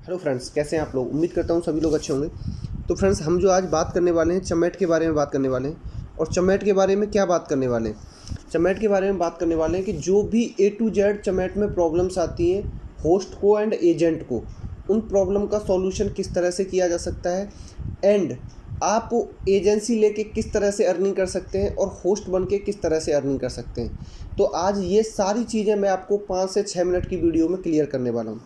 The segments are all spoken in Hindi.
हेलो फ्रेंड्स, कैसे हैं आप लोग। उम्मीद करता हूँ सभी लोग अच्छे होंगे। तो फ्रेंड्स, हम जो आज बात करने वाले हैं चमैट के बारे में बात करने वाले हैं। और चमैट के बारे में क्या बात करने वाले हैं, चमैट के बारे में बात करने वाले हैं कि जो भी ए टू जेड चमैट में प्रॉब्लम्स आती हैं होस्ट को एंड एजेंट को, उन प्रॉब्लम का सॉल्यूशन किस तरह से किया जा सकता है एंड आप एजेंसी लेके किस तरह से अर्निंग कर सकते हैं और होस्ट बन के किस तरह से अर्निंग कर सकते हैं। तो आज ये सारी चीज़ें मैं आपको 5 से 6 मिनट की वीडियो में क्लियर करने वाला हूँ।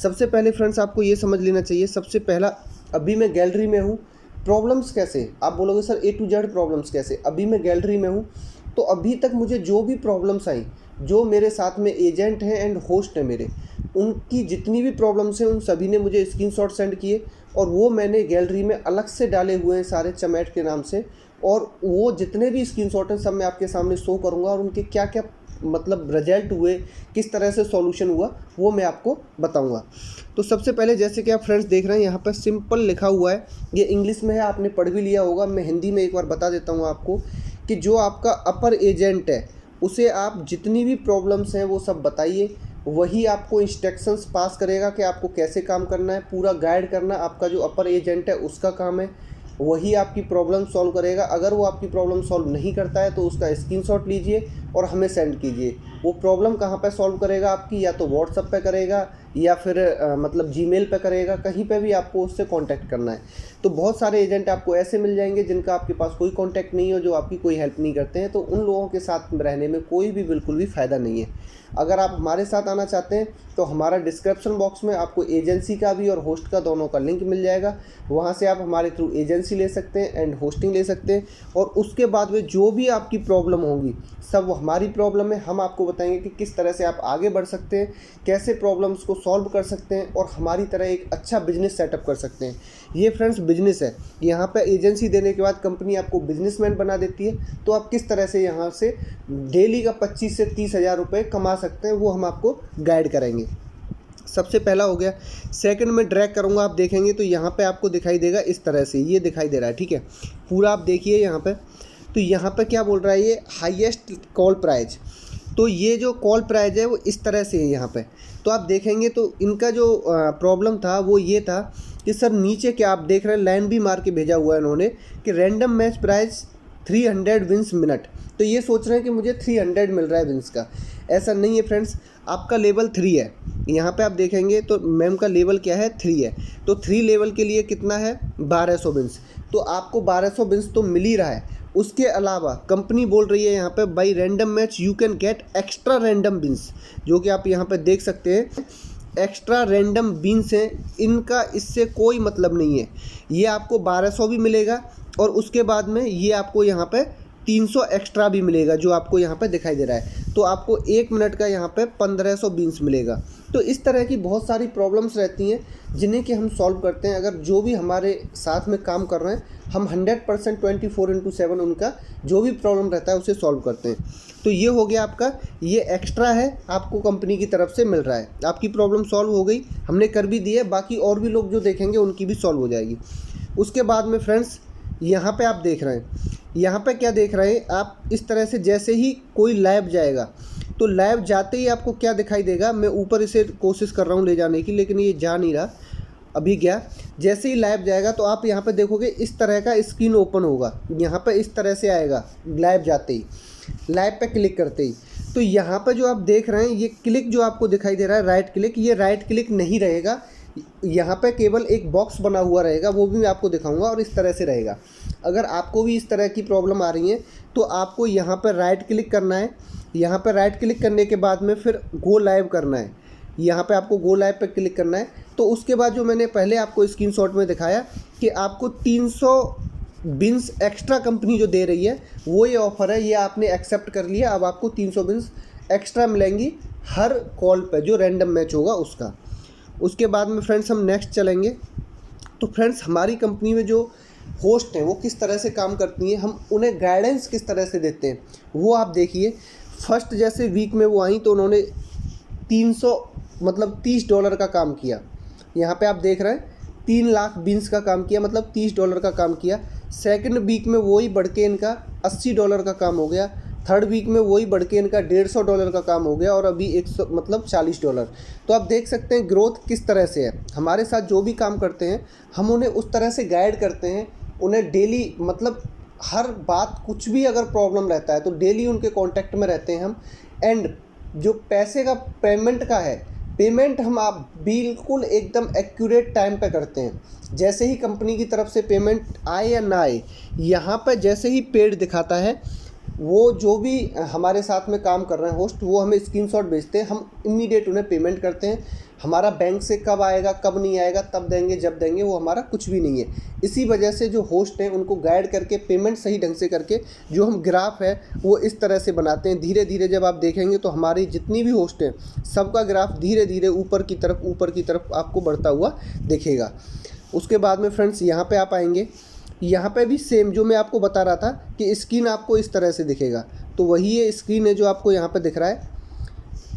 सबसे पहले फ्रेंड्स, आपको ये समझ लेना चाहिए, सबसे पहला, अभी मैं गैलरी में हूँ। प्रॉब्लम्स कैसे, आप बोलोगे sir A to Z problems कैसे। अभी मैं गैलरी में हूँ, तो अभी तक मुझे जो भी प्रॉब्लम्स आई, जो मेरे साथ में एजेंट हैं एंड होस्ट हैं मेरे, उनकी जितनी भी प्रॉब्लम्स हैं उन सभी ने मुझे स्क्रीनशॉट सेंड किए और वो मैंने गैलरी में अलग से डाले हुए हैं सारे चमैट के नाम से। और वो जितने भी स्क्रीनशॉट हैं सब मैं आपके सामने शो करूँगा और उनके क्या क्या मतलब रिजल्ट हुए, किस तरह से सॉल्यूशन हुआ, वो मैं आपको बताऊंगा। तो सबसे पहले जैसे कि आप फ्रेंड्स देख रहे हैं यहाँ पर सिंपल लिखा हुआ है, ये इंग्लिश में है, आपने पढ़ भी लिया होगा। मैं हिंदी में एक बार बता देता हूँ आपको कि जो आपका अपर एजेंट है उसे आप जितनी भी प्रॉब्लम्स हैं वो सब बताइए, वही आपको इंस्ट्रक्शंस पास करेगा कि आपको कैसे काम करना है, पूरा गाइड करना आपका जो अपर एजेंट है उसका काम है। वही आपकी प्रॉब्लम सॉल्व करेगा। अगर वो आपकी प्रॉब्लम सॉल्व नहीं करता है तो उसका स्क्रीनशॉट लीजिए और हमें सेंड कीजिए। वो प्रॉब्लम कहाँ पे सॉल्व करेगा आपकी, या तो व्हाट्सएप पे करेगा या फिर मतलब जीमेल पे करेगा, कहीं पे भी आपको उससे कांटेक्ट करना है। तो बहुत सारे एजेंट आपको ऐसे मिल जाएंगे जिनका आपके पास कोई कांटेक्ट नहीं हो, जो आपकी कोई हेल्प नहीं करते हैं, तो उन लोगों के साथ रहने में कोई भी बिल्कुल भी फ़ायदा नहीं है। अगर आप हमारे साथ आना चाहते हैं तो हमारा डिस्क्रिप्शन बॉक्स में आपको एजेंसी का भी और होस्ट का दोनों का लिंक मिल जाएगा। वहाँ से आप हमारे थ्रू एजेंसी ले सकते हैं एंड होस्टिंग ले सकते हैं। और उसके बाद में जो भी आपकी प्रॉब्लम होंगी सब वो हमारी प्रॉब्लम है, हम आपको बताएंगे कि किस तरह से आप आगे बढ़ सकते हैं, कैसे प्रॉब्लम्स को सॉल्व कर सकते हैं और हमारी तरह एक अच्छा बिजनेस सेटअप कर सकते हैं। ये फ्रेंड्स बिजनेस है। यहाँ पे एजेंसी देने के बाद कंपनी आपको बिजनेसमैन बना देती है। तो आप किस तरह से यहाँ से डेली का 25 से 30 हज़ार रुपये कमा सकते हैं वो हम आपको गाइड करेंगे। सबसे पहला हो गया। सेकंड में ड्रैग करूँगा, आप देखेंगे तो यहाँ पे आपको दिखाई देगा इस तरह से, ये दिखाई दे रहा है, ठीक है। पूरा आप देखिए यहाँ पे, तो यहाँ पे क्या बोल रहा है, ये हाईएस्ट कॉल प्राइज। तो ये जो कॉल प्राइज है वो इस तरह से है यहाँ पे। तो आप देखेंगे तो इनका जो प्रॉब्लम था वो ये था कि सर नीचे क्या आप देख रहे हैं, लाइन भी मार के भेजा हुआ है इन्होंने कि random match prize 300 wins minute. तो ये सोच रहे हैं कि मुझे 300 मिल रहा है विंस का। ऐसा नहीं है फ्रेंड्स, आपका लेवल 3 है। यहाँ पे आप देखेंगे तो मैम का लेवल क्या है, 3 है। तो 3 लेवल के लिए कितना है, 1200 विंस। तो आपको 1200 विंस तो मिल ही रहा है। उसके अलावा कंपनी बोल रही है यहाँ पे by random match you can get extra random wins, जो कि आप यहाँ पे देख सकते हैं एक्स्ट्रा रैंडम विंस हैं। इनका इससे कोई मतलब नहीं है। ये आपको 1200 भी मिलेगा और उसके बाद में ये आपको यहाँ पे 300 एक्स्ट्रा भी मिलेगा, जो आपको यहाँ पे दिखाई दे रहा है। तो आपको 1 मिनट का यहाँ पे 1500 बीन्स मिलेगा। तो इस तरह की बहुत सारी प्रॉब्लम्स रहती हैं जिन्हें कि हम सॉल्व करते हैं। अगर जो भी हमारे साथ में काम कर रहे हैं हम 100% 24/7 उनका जो भी प्रॉब्लम रहता है उसे सॉल्व करते हैं। तो ये हो गया आपका, ये एक्स्ट्रा है, आपको कंपनी की तरफ से मिल रहा है। आपकी प्रॉब्लम सॉल्व हो गई, हमने कर भी दी है, बाकी और भी लोग जो देखेंगे उनकी भी सॉल्व हो जाएगी। उसके बाद में फ्रेंड्स यहाँ पे आप देख रहे हैं, यहाँ पे क्या देख रहे हैं आप, इस तरह से जैसे ही कोई लाइव जाएगा तो लाइव जाते ही आपको क्या दिखाई देगा, मैं ऊपर इसे कोशिश कर रहा हूँ ले जाने की लेकिन ये जा नहीं रहा। अभी क्या, जैसे ही लाइव जाएगा तो आप यहाँ पे देखोगे इस तरह का स्क्रीन ओपन होगा, यहाँ पे इस तरह से आएगा लाइव जाते ही, लाइव पे क्लिक करते ही। तो यहाँ पे जो आप देख रहे हैं ये क्लिक जो आपको दिखाई दे रहा है राइट क्लिक, ये राइट क्लिक नहीं रहेगा। यहाँ पे केवल एक बॉक्स बना हुआ रहेगा, वो भी मैं आपको दिखाऊंगा और इस तरह से रहेगा। अगर आपको भी इस तरह की प्रॉब्लम आ रही है तो आपको यहाँ पर राइट क्लिक करना है। यहाँ पर राइट क्लिक करने के बाद में फिर गो लाइव करना है। यहाँ पे आपको गो लाइव पे क्लिक करना है। तो उसके बाद जो मैंने पहले आपको स्क्रीनशॉट में दिखाया कि आपको 300 बिन्स एक्स्ट्रा कंपनी जो दे रही है वो ये ऑफ़र है, ये आपने एक्सेप्ट कर लिया। अब आपको 300 बिन्स एक्स्ट्रा मिलेंगी हर कॉल पे जो रैंडम मैच होगा उसका। उसके बाद में फ्रेंड्स हम नेक्स्ट चलेंगे। तो फ्रेंड्स हमारी कंपनी में जो होस्ट हैं वो किस तरह से काम करती हैं, हम उन्हें गाइडेंस किस तरह से देते हैं वो आप देखिए। फर्स्ट जैसे वीक में वो आई तो उन्होंने 300 मतलब $30 का काम किया। यहाँ पे आप देख रहे हैं 3 लाख बीन्स का काम किया, मतलब $30 का काम किया। सेकंड वीक में वही बढ़ के इनका $80 का काम हो गया। थर्ड वीक में वही बढ़ के इनका $150 का काम हो गया और अभी 100 मतलब $40। तो आप देख सकते हैं ग्रोथ किस तरह से है। हमारे साथ जो भी काम करते हैं हम उन्हें उस तरह से गाइड करते हैं, उन्हें डेली मतलब हर बात कुछ भी अगर प्रॉब्लम रहता है तो डेली उनके कांटेक्ट में रहते हैं हम। एंड जो पैसे का पेमेंट का है, पेमेंट हम आप बिल्कुल एकदम एक्यूरेट टाइम पे करते हैं। जैसे ही कंपनी की तरफ से पेमेंट आए या ना आए, यहाँ पर जैसे ही पेड दिखाता है, वो जो भी हमारे साथ में काम कर रहे हैं होस्ट, वो हमें स्क्रीनशॉट भेजते हैं, हम इमीडिएट उन्हें पेमेंट करते हैं। हमारा बैंक से कब आएगा कब नहीं आएगा, तब देंगे जब देंगे, वो हमारा कुछ भी नहीं है। इसी वजह से जो होस्ट हैं उनको गाइड करके पेमेंट सही ढंग से करके जो हम ग्राफ है वो इस तरह से बनाते हैं। धीरे धीरे जब आप देखेंगे तो हमारी जितनी भी होस्ट हैं सबका ग्राफ धीरे धीरे ऊपर की तरफ आपको बढ़ता हुआ दिखेगा। उसके बाद में फ्रेंड्स यहाँ पे आप आएंगे, यहाँ पे भी सेम जो मैं आपको बता रहा था कि स्क्रीन आपको इस तरह से दिखेगा, तो वही ये स्क्रीन है जो आपको यहाँ पे दिख रहा है।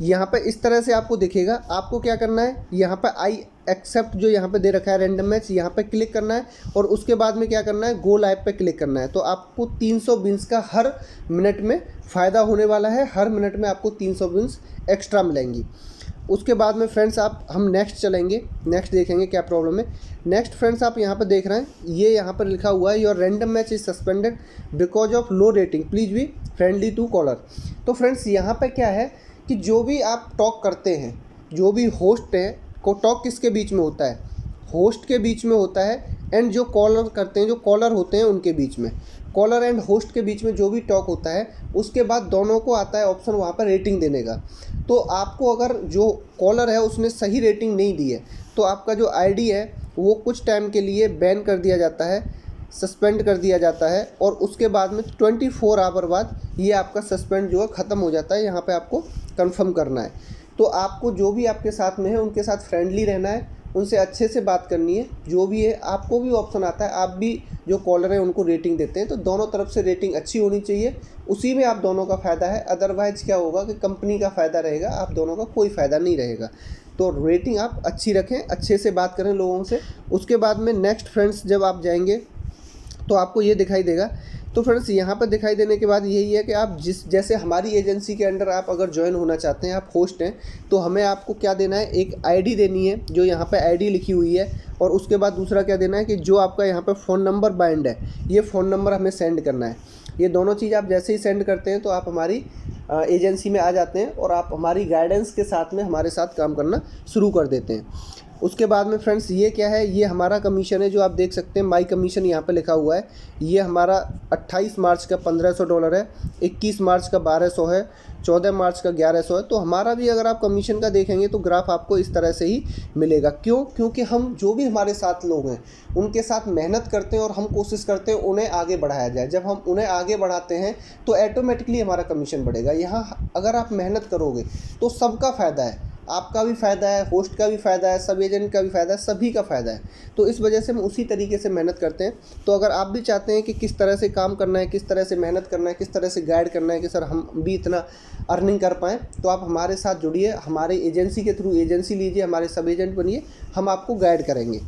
यहाँ पे इस तरह से आपको दिखेगा। आपको क्या करना है, यहाँ पे आई एक्सेप्ट जो यहाँ पे दे रखा है रैंडम मैच, यहाँ पे क्लिक करना है और उसके बाद में क्या करना है, गो लाइव पे क्लिक करना है। तो आपको 300 विन्स का हर मिनट में फ़ायदा होने वाला है। हर मिनट में आपको 300 विन्स एक्स्ट्रा मिलेंगी। उसके बाद में फ्रेंड्स हम नेक्स्ट चलेंगे, नेक्स्ट देखेंगे क्या प्रॉब्लम है। नेक्स्ट फ्रेंड्स आप यहाँ पर देख रहे हैं, ये यहाँ पर लिखा हुआ है your random match is suspended because of low rating, please be friendly to caller. तो फ्रेंड्स यहाँ पर क्या है कि जो भी आप टॉक करते हैं, जो भी होस्ट हैं को टॉक किसके बीच में होता है, होस्ट के बीच में होता है। एंड जो कॉलर करते हैं, जो कॉलर होते हैं उनके बीच में, कॉलर एंड होस्ट के बीच में जो भी टॉक होता है, उसके बाद दोनों को आता है ऑप्शन वहाँ पर रेटिंग देने का। तो आपको अगर जो कॉलर है उसने सही रेटिंग नहीं दी है तो आपका जो आईडी है वो कुछ टाइम के लिए बैन कर दिया जाता है, सस्पेंड कर दिया जाता है और उसके बाद में 24 आवर बाद ये आपका सस्पेंड जो है ख़त्म हो जाता है। यहाँ पे आपको कंफर्म करना है। तो आपको जो भी आपके साथ में है उनके साथ फ्रेंडली रहना है, उनसे अच्छे से बात करनी है। जो भी है आपको भी ऑप्शन आता है, आप भी जो कॉलर है उनको रेटिंग देते हैं, तो दोनों तरफ से रेटिंग अच्छी होनी चाहिए, उसी में आप दोनों का फ़ायदा है। अदरवाइज़ क्या होगा कि कंपनी का फ़ायदा रहेगा, आप दोनों का कोई फ़ायदा नहीं रहेगा। तो रेटिंग आप अच्छी रखें, अच्छे से बात करें लोगों से। उसके बाद में नेक्स्ट फ्रेंड्स जब आप जाएंगे तो आपको ये दिखाई देगा। तो फ्रेंड्स यहाँ पर दिखाई देने के बाद यही है कि आप जैसे हमारी एजेंसी के अंडर आप अगर ज्वाइन होना चाहते हैं, आप होस्ट हैं, तो हमें आपको क्या देना है, एक आईडी देनी है जो यहाँ पे आईडी लिखी हुई है। और उसके बाद दूसरा क्या देना है कि जो आपका यहाँ पे फ़ोन नंबर बाइंड है, ये फ़ोन नंबर हमें सेंड करना है। ये दोनों चीज़ आप जैसे ही सेंड करते हैं तो आप हमारी एजेंसी में आ जाते हैं और आप हमारी गाइडेंस के साथ में हमारे साथ काम करना शुरू कर देते हैं। उसके बाद में फ्रेंड्स ये क्या है, ये हमारा कमीशन है जो आप देख सकते हैं, माई कमीशन यहाँ पे लिखा हुआ है। ये हमारा 28 मार्च का $1500 है, 21 मार्च का 1200 है, 14 मार्च का 1100 है। तो हमारा भी अगर आप कमीशन का देखेंगे तो ग्राफ आपको इस तरह से ही मिलेगा। क्यों? क्योंकि हम जो भी हमारे साथ लोग हैं उनके साथ मेहनत करते हैं और हम कोशिश करते हैं उन्हें आगे बढ़ाया जाए। जब हम उन्हें आगे बढ़ाते हैं तो ऑटोमेटिकली हमारा कमीशन बढ़ेगा। यहाँ अगर आप मेहनत करोगे तो सबका फ़ायदा है, आपका भी फ़ायदा है, होस्ट का भी फ़ायदा है, सब एजेंट का भी फ़ायदा है, सभी का फ़ायदा है। तो इस वजह से हम उसी तरीके से मेहनत करते हैं। तो अगर आप भी चाहते हैं कि किस तरह से काम करना है, किस तरह से मेहनत करना है, किस तरह से गाइड करना है कि सर हम भी इतना अर्निंग कर पाएँ, तो आप हमारे साथ जुड़िए, हमारे एजेंसी के थ्रू एजेंसी लीजिए, हमारे सब एजेंट बनिए, हम आपको गाइड करेंगे।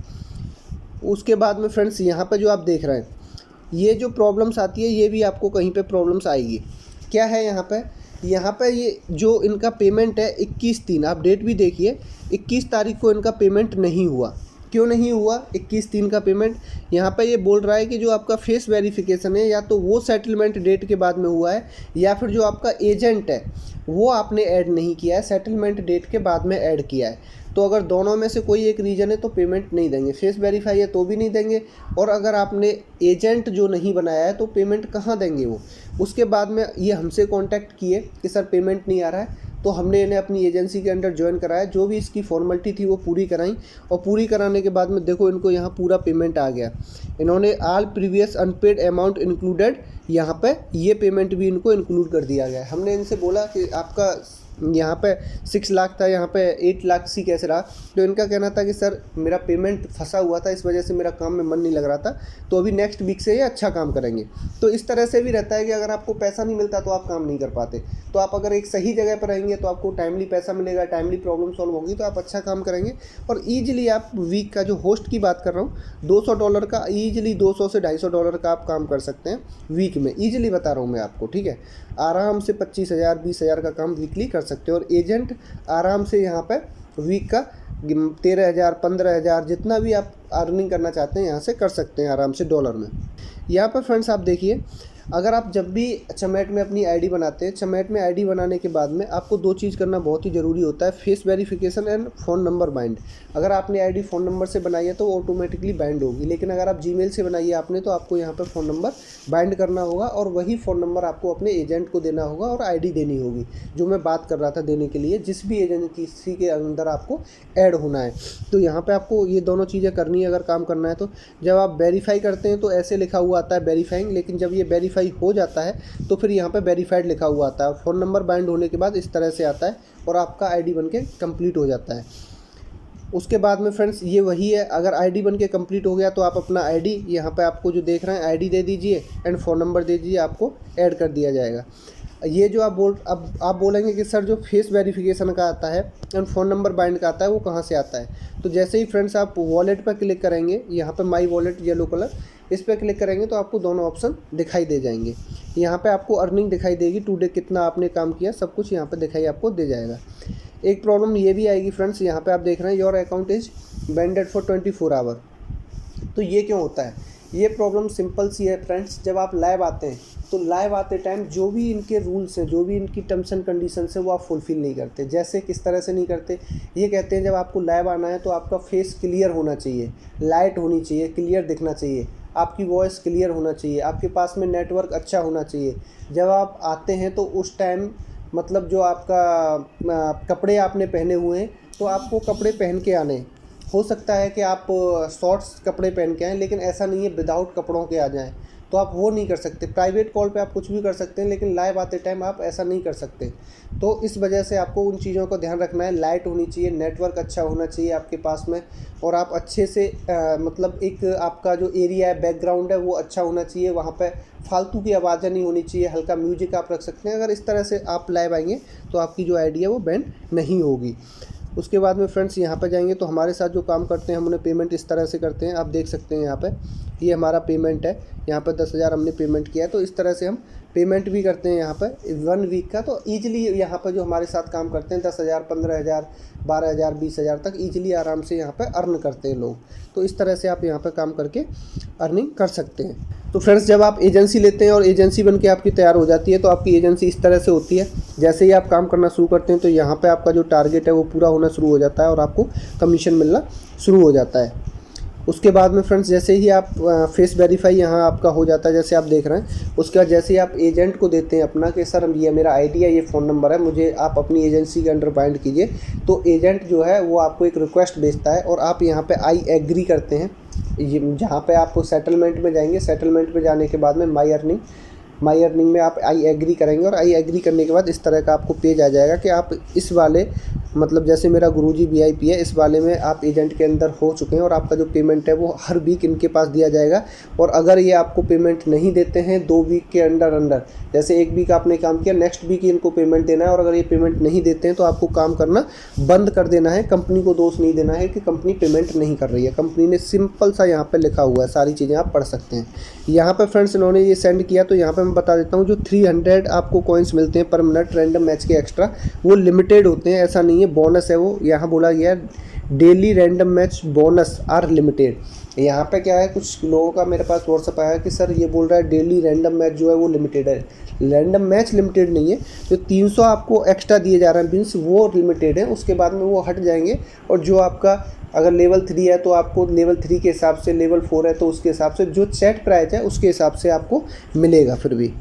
उसके बाद में फ्रेंड्स यहाँ पर जो आप देख रहे हैं, ये जो प्रॉब्लम्स आती है ये भी आपको कहीं पर प्रॉब्लम्स आएगी। क्या है यहाँ पे ये जो इनका पेमेंट है 21/3, आप डेट भी देखिए, 21 तारीख को इनका पेमेंट नहीं हुआ। क्यों नहीं हुआ 21/3 का पेमेंट? यहाँ पे ये बोल रहा है कि जो आपका फेस वेरिफिकेशन है या तो वो सेटलमेंट डेट के बाद में हुआ है या फिर जो आपका एजेंट है वो आपने ऐड नहीं किया है, सेटलमेंट डेट के बाद में ऐड किया है। तो अगर दोनों में से कोई एक रीज़न है तो पेमेंट नहीं देंगे। फेस वेरीफाई है तो भी नहीं देंगे, और अगर आपने एजेंट जो नहीं बनाया है तो पेमेंट कहाँ देंगे वो। उसके बाद में ये हमसे कांटेक्ट किए कि सर पेमेंट नहीं आ रहा है, तो हमने इन्हें अपनी एजेंसी के अंडर ज्वाइन कराया, जो भी इसकी फॉर्मेलिटी थी वो पूरी कराई, और पूरी कराने के बाद में देखो इनको यहाँ पूरा पेमेंट आ गया। इन्होंने all previous unpaid amount included, यहाँ पे ये पेमेंट भी इनको इंक्लूड कर दिया गया है। हमने इनसे बोला कि आपका यहाँ पे 6 लाख था, यहाँ पे 8 लाख सी कैसे रहा। तो इनका कहना था कि सर मेरा पेमेंट फंसा हुआ था, इस वजह से मेरा काम में मन नहीं लग रहा था, तो अभी नेक्स्ट वीक से ये अच्छा काम करेंगे। तो इस तरह से भी रहता है कि अगर आपको पैसा नहीं मिलता तो आप काम नहीं कर पाते। तो आप अगर एक सही जगह पर रहेंगे तो आपको टाइमली पैसा मिलेगा, टाइमली प्रॉब्लम सॉल्व होगी, तो आप अच्छा काम करेंगे। और ईजिली आप वीक का जो होस्ट की बात कर रहा हूँ, $200 का ईजिली 200 से $250 का आप काम कर सकते हैं वीक में। ईजिली बता रहा हूँ मैं आपको, ठीक है। आराम से 25,000 20,000 का काम वीकली कर सकते हो। और एजेंट आराम से यहाँ पे वीक का 13,000 15,000 जितना भी आप अर्निंग करना चाहते हैं यहाँ से कर सकते हैं आराम से डॉलर में। यहाँ पर फ्रेंड्स आप देखिए, अगर आप जब भी चमैट में अपनी आईडी बनाते हैं, चमैट में आईडी बनाने के बाद में आपको 2 चीज़ करना बहुत ही ज़रूरी होता है, face verification and phone number bind. अगर आपने आईडी फ़ोन नंबर से बनाई है तो ऑटोमेटिकली बाइंड होगी, लेकिन अगर आप जीमेल से बनाई है आपने तो आपको यहाँ पर फ़ोन नंबर बाइंड करना होगा, और वही फ़ोन नंबर आपको अपने एजेंट को देना होगा और आईडी देनी होगी, जो मैं बात कर रहा था देने के लिए, जिस भी एजेंट किसी के अंदर आपको ऐड होना है। तो यहाँ पर आपको ये दोनों चीज़ें करनी है अगर काम करना है तो। जब आप वेरीफाई करते हैं तो ऐसे लिखा हुआ आता है वेरीफाइंग, लेकिन जब ये वेरीफाई हो जाता है तो फिर यहाँ पे वेरीफाइड लिखा हुआ आता है। फ़ोन नंबर बाइंड होने के बाद इस तरह से आता है और आपका आईडी बनके कंप्लीट हो जाता है। उसके बाद में फ्रेंड्स ये वही है, अगर आईडी बनके कंप्लीट हो गया तो आप अपना आईडी यहाँ पे आपको जो देख रहे हैं आईडी दे दीजिए एंड फ़ोन नंबर दे दीजिए, आपको ऐड कर दिया जाएगा। ये जो अब आप बोलेंगे कि सर जो फेस वेरिफिकेशन का आता है एंड फ़ोन नंबर बाइंड का आता है वो कहाँ से आता है। तो जैसे ही फ्रेंड्स आप वॉलेट पर क्लिक करेंगे, यहाँ पे माई वॉलेट येलो कलर, इस पर क्लिक करेंगे तो आपको दोनों ऑप्शन दिखाई दे जाएंगे। यहाँ पे आपको अर्निंग दिखाई देगी, टुडे कितना आपने काम किया, सब कुछ यहाँ पे दिखाई आपको दे जाएगा। एक प्रॉब्लम ये भी आएगी फ्रेंड्स, यहाँ पे आप देख रहे हैं your account is banded for 24 hour. तो ये क्यों होता है? ये प्रॉब्लम सिंपल सी है फ्रेंड्स, जब आप लाइव आते हैं तो लाइव आते टाइम जो भी इनके रूल्स हैं, जो भी इनकी टर्म्स एंड कंडीशंस है वो आप फुलफ़िल नहीं करते। जैसे किस तरह से नहीं करते, ये कहते हैं जब आपको लाइव आना है तो आपका फेस क्लियर होना चाहिए, लाइट होनी चाहिए, क्लियर दिखना चाहिए, आपकी वॉइस क्लियर होना चाहिए, आपके पास में नेटवर्क अच्छा होना चाहिए। जब आप आते हैं तो उस टाइम मतलब जो आपका कपड़े आपने पहने हुए हैं तो आपको कपड़े पहन के आने। हो सकता है कि आप शॉर्ट्स कपड़े पहन के आएँ, लेकिन ऐसा नहीं है विदाउट कपड़ों के आ जाएं, तो आप वो नहीं कर सकते। प्राइवेट कॉल पे आप कुछ भी कर सकते हैं, लेकिन लाइव आते टाइम आप ऐसा नहीं कर सकते। तो इस वजह से आपको उन चीज़ों का ध्यान रखना है। लाइट होनी चाहिए, नेटवर्क अच्छा होना चाहिए आपके पास में, और आप अच्छे से मतलब एक आपका जो एरिया है, बैकग्राउंड है, वो अच्छा होना चाहिए। वहाँ पे फालतू की आवाज़ें नहीं होनी चाहिए, हल्का म्यूजिक आप रख सकते हैं। अगर इस तरह से आप लाइव आएंगे तो आपकी जो आईडी है वो बैंड नहीं होगी। उसके बाद में फ्रेंड्स यहाँ पे जाएंगे तो हमारे साथ जो काम करते हैं हम उन्हें पेमेंट इस तरह से करते हैं, आप देख सकते हैं यहाँ पे ये हमारा पेमेंट है। यहाँ पे 10,000 हमने पेमेंट किया है, तो इस तरह से हम पेमेंट भी करते हैं यहाँ पे 1 वीक का। तो ईजिली यहाँ पर जो हमारे साथ काम करते हैं 10,000 15,000 12,000 20,000 तक ईजिली आराम से यहाँ पर अर्न करते हैं लोग। तो इस तरह से आप यहाँ पर काम करके अर्निंग कर सकते हैं। तो फ्रेंड्स जब आप एजेंसी लेते हैं और एजेंसी बनके आपकी तैयार हो जाती है तो आपकी एजेंसी इस तरह से होती है। जैसे ही आप काम करना शुरू करते हैं तो यहाँ पे आपका जो टारगेट है वो पूरा होना शुरू हो जाता है और आपको कमीशन मिलना शुरू हो जाता है। उसके बाद में फ्रेंड्स जैसे ही आप फेस वेरीफाई यहाँ आपका हो जाता है, जैसे आप देख रहे हैं, उसके बाद जैसे ही आप एजेंट को देते हैं अपना कि सर ये मेरा आईडी है, ये फ़ोन नंबर है, मुझे आप अपनी एजेंसी के अंडर बाइंड कीजिए, तो एजेंट जो है वो आपको एक रिक्वेस्ट भेजता है और आप यहाँ पे आई एग्री करते हैं। ये जहाँ पे आपको सेटलमेंट में जाएंगे, सेटलमेंट में जाने के बाद में माई अर्निंग में आप आई एग्री करेंगे और आई एग्री करने के बाद इस तरह का आपको पेज आ जाएगा कि आप इस वाले मतलब जैसे मेरा गुरुजी VIP है, इस वाले में आप एजेंट के अंदर हो चुके हैं और आपका जो पेमेंट है वो हर वीक इनके पास दिया जाएगा। और अगर ये आपको पेमेंट नहीं देते हैं 2 वीक के अंदर जैसे 1 वीक आपने काम किया, नेक्स्ट वीक इनको पेमेंट देना है, और अगर ये पेमेंट नहीं देते हैं तो आपको काम करना बंद कर देना है। कंपनी को दोष नहीं देना है कि कंपनी पेमेंट नहीं कर रही है, कंपनी ने सिंपल सा यहाँ पर लिखा हुआ है, सारी चीज़ें आप पढ़ सकते हैं। यहाँ पर फ्रेंड्स इन्होंने ये सेंड किया, तो यहाँ पर मैं बता देता हूँ जो 300 आपको कॉइन्स मिलते हैं पर मिनट रैंडम मैच के एक्स्ट्रा, वो लिमिटेड होते हैं, ऐसा नहीं है, बोनस है वो। यहाँ बोला गया daily random match bonus are limited. यहाँ पे क्या है, कुछ लोगों का मेरे पास व्हाट्सअप आया कि सर ये बोल रहा है डेली रैंडम मैच जो है वो लिमिटेड है। रैंडम मैच लिमिटेड नहीं है, जो 300 आपको एक्स्ट्रा दिए जा रहे हैं बिन्स वो लिमिटेड है, उसके बाद में वो हट जाएंगे। और जो आपका अगर लेवल 3 है तो आपको लेवल 3 के हिसाब से, लेवल 4 है तो उसके हिसाब से, जो चैट प्राइस है उसके हिसाब से आपको मिलेगा। फिर भी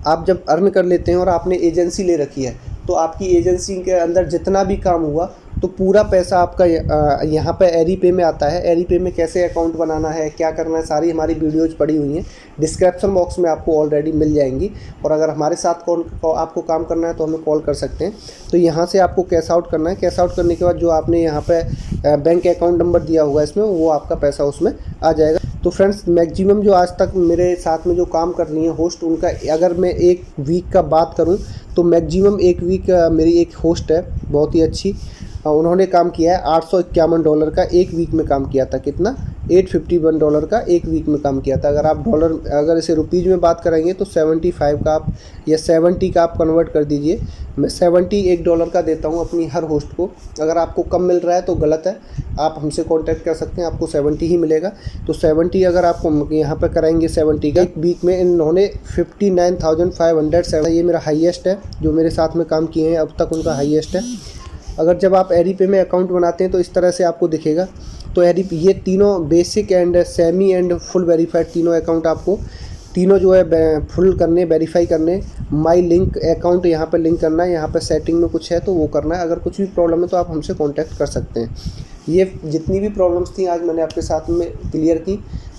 आप जब अर्न कर लेते हैं और आपने एजेंसी ले रखी है तो आपकी एजेंसी के अंदर जितना भी काम हुआ तो पूरा पैसा आपका यहाँ पे एरीपे में आता है। एरीपे में कैसे अकाउंट बनाना है, क्या करना है, सारी हमारी वीडियोज़ पड़ी हुई हैं, डिस्क्रिप्शन बॉक्स में आपको ऑलरेडी मिल जाएंगी। और अगर हमारे साथ आपको काम करना है तो हमें कॉल कर सकते हैं। तो यहाँ से आपको कैश आउट करना है। कैश आउट करने के बाद जो आपने यहाँ पे बैंक अकाउंट नंबर दिया होगा इसमें, वो आपका पैसा उसमें आ जाएगा। तो फ्रेंड्स, मैक्सिमम जो आज तक मेरे साथ में जो काम कर रही हैं होस्ट, उनका अगर मैं एक वीक का बात करूं तो मैक्सिमम एक वीक मेरी एक होस्ट है बहुत ही अच्छी, उन्होंने काम किया है $851 का एक वीक में काम किया था। कितना? $851 का एक वीक में काम किया था। अगर इसे रुपीज़ में बात करेंगे तो 75 का आप या 70 का आप कन्वर्ट कर दीजिए। मैं $71 का देता हूँ अपनी हर होस्ट को। अगर आपको कम मिल रहा है तो गलत है, आप हमसे कांटेक्ट कर सकते हैं, आपको 70 ही मिलेगा। तो 70 अगर आपको यहाँ पर कराएंगे 70 का एक वीक में, इन्होंने 59,507, ये मेरा हाईएस्ट है जो मेरे साथ में काम किए हैं अब तक, उनका हाईएस्ट है। अगर जब आप एरीपे में अकाउंट बनाते हैं तो इस तरह से आपको दिखेगा। तो एरीपे ये तीनों basic and semi and full verified तीनों अकाउंट आपको तीनों जो है फुल करने, वेरीफाई करने, माई लिंक अकाउंट यहाँ पे लिंक करना है, यहाँ पे सेटिंग में कुछ है तो वो करना है। अगर कुछ भी प्रॉब्लम है तो आप हमसे कांटेक्ट कर सकते हैं। ये जितनी भी प्रॉब्लम्स थी आज मैंने आपके साथ में क्लियर की।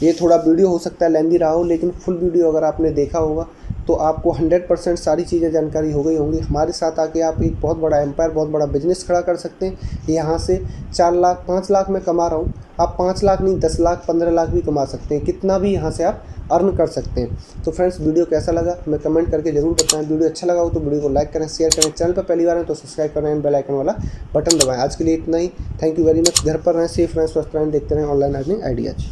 ये थोड़ा वीडियो हो सकता है लेंदी रहा हो, लेकिन फुल वीडियो अगर आपने देखा होगा तो आपको 100% सारी चीज़ें जानकारी हो गई होंगी। हमारे साथ आके आप एक बहुत बड़ा एम्पायर, बहुत बड़ा बिजनेस खड़ा कर सकते हैं। यहाँ से 4 लाख 5 लाख मैं कमा रहा हूँ, आप 5 लाख नहीं 10 लाख 15 लाख भी कमा सकते हैं। कितना भी यहाँ से आप अर्न कर सकते हैं। तो फ्रेंड्स, वीडियो कैसा लगा मैं कमेंट करके ज़रूर बताएं। वीडियो अच्छा लगा हो तो वीडियो को लाइक करें, शेयर करें। चैनल पर पहली बार है तो सब्सक्राइब करें एंड बेल आइकन वाला बटन दबाएं। आज के लिए इतना ही। Thank you very much. घर पर रहें, सेफ रहें, स्वस्थ रहें, देखते रहें ऑनलाइन अर्निंग आइडियाज़।